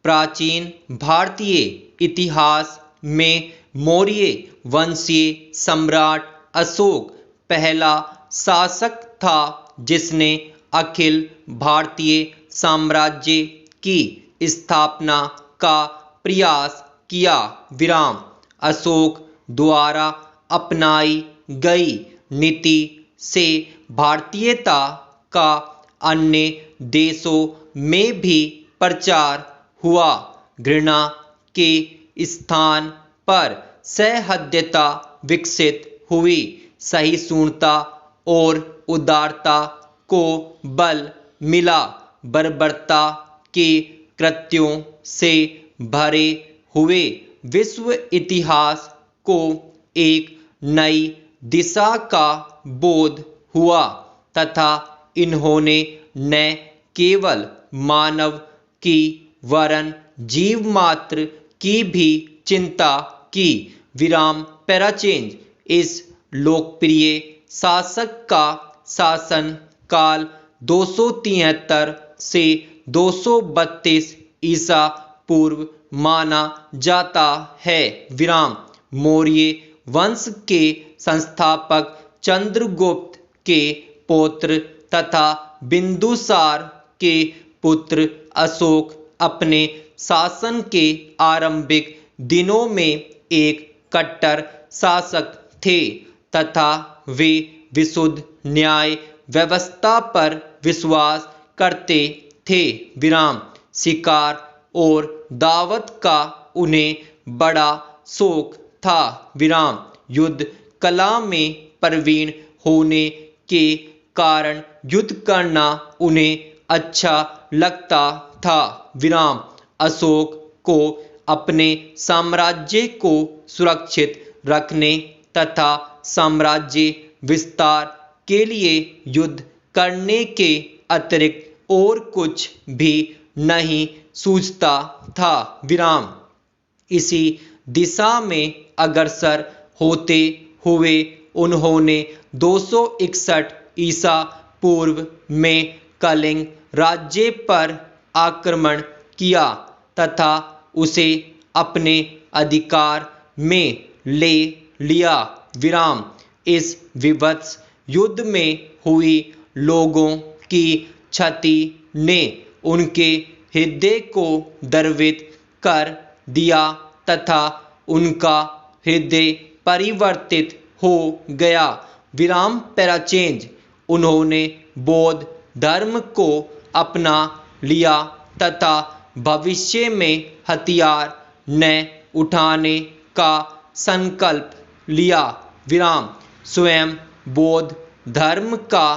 प्राचीन भारतीय इतिहास में मौर्य वंशीय सम्राट अशोक पहला शासक था जिसने अखिल भारतीय साम्राज्य की स्थापना का प्रयास किया। अशोक द्वारा अपनाई गई नीति से भारतीयता का अन्य देशों में भी प्रचार हुआ। घृणा के स्थान पर सौहार्दता विकसित हुई। सहिष्णुता और उदारता को बल मिला। बर्बरता के कृत्यों से भरे हुए विश्व इतिहास को एक नई दिशा का बोध हुआ तथा इन्होंने न केवल मानव की वरन जीव मात्र की भी चिंता की। पैराचेंज इस लोकप्रिय शासक का शासन काल 273 से 232 ईसा पूर्व माना जाता है। मौर्य वंश के संस्थापक चंद्रगुप्त के पौत्र तथा बिंदुसार के पुत्र अशोक अपने शासन के आरंभिक दिनों में एक कट्टर शासक थे तथा वे विशुद्ध न्याय व्यवस्था पर विश्वास करते थे। शिकार और दावत का उन्हें बड़ा शौक था। युद्ध कला में प्रवीण होने के कारण युद्ध करना उन्हें अच्छा लगता था। अशोक को अपने साम्राज्य को सुरक्षित रखने तथा साम्राज्य विस्तार के लिए युद्ध करने के अतिरिक्त और कुछ भी नहीं सूझता था। इसी दिशा में अग्रसर होते हुए उन्होंने 261 ईसा पूर्व में कलिंग राज्य पर आक्रमण किया तथा उसे अपने अधिकार में ले लिया। इस विभत्स युद्ध में हुई लोगों की क्षति ने उनके हृदय को द्रवित कर दिया तथा उनका हृदय परिवर्तित हो गया। पैराचेंज उन्होंने बौद्ध धर्म को अपना लिया तथा भविष्य में हथियार न उठाने का संकल्प लिया। स्वयं बौद्ध धर्म का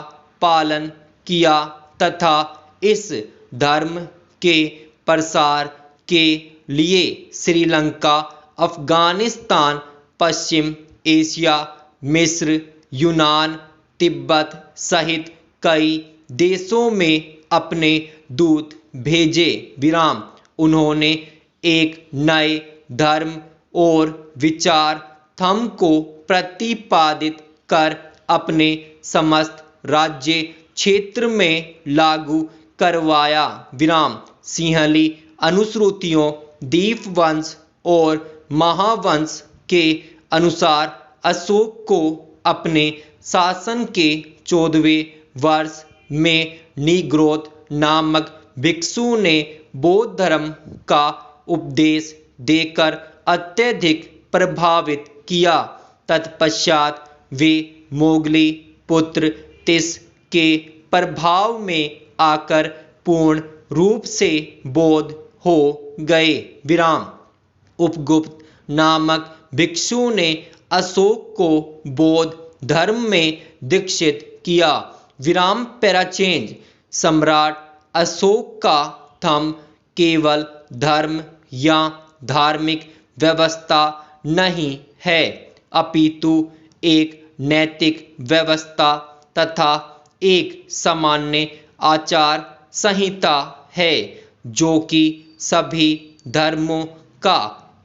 पालन किया तथा इस धर्म के प्रसार के लिए श्रीलंका, अफगानिस्तान, पश्चिम एशिया, मिस्र, यूनान, तिब्बत सहित कई देशों में अपने दूत भेजे। उन्होंने एक नए धर्म और विचार थम को प्रतिपादित कर अपने समस्त राज्य क्षेत्र में लागू करवाया। सिंहली अनुश्रुतियों, दीपवंश और महावंश के अनुसार अशोक को अपने शासन के 14वें वर्ष में निग्रोध नामक भिक्षु ने बौद्ध धर्म का उपदेश देकर अत्यधिक प्रभावित किया। तत्पश्चात वे मोगली पुत्र तिस के प्रभाव में आकर पूर्ण रूप से बौद्ध हो गए। उपगुप्त नामक भिक्षु ने अशोक को बौद्ध धर्म में दीक्षित किया। पैराचेंज सम्राट अशोक का थम केवल धर्म या धार्मिक व्यवस्था नहीं है अपितु एक नैतिक व्यवस्था तथा एक सामान्य आचार संहिता है जो कि सभी धर्मों का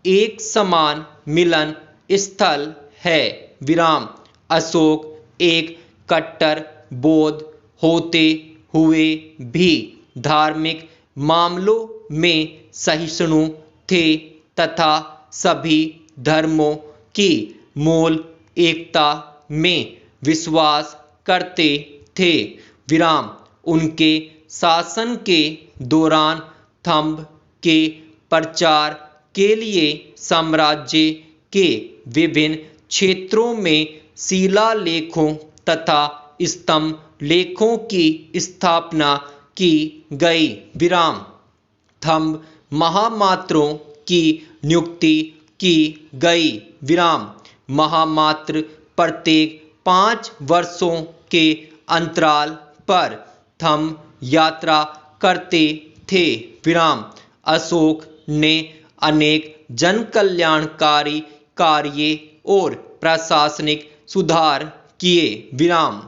एक समान मिलन स्थल है। अशोक एक कट्टर बौद्ध होते हुए भी धार्मिक मामलों में सहिष्णु थे तथा सभी धर्मों की मूल एकता में विश्वास करते थे। विराम। उनके शासन के दौरान थंब के प्रचार के लिए साम्राज्य के विभिन्न क्षेत्रों में शिलालेखों तथा स्तंभ लेखों की स्थापना की गई। विराम। थंब महामात्रों की नियुक्ति की गई। विराम। महामात्र प्रत्येक 5 वर्षों के अंतराल पर थंब यात्रा करते थे। विराम। अशोक ने अनेक जनकल्याणकारी कार्य और प्रशासनिक सुधार किए। विराम।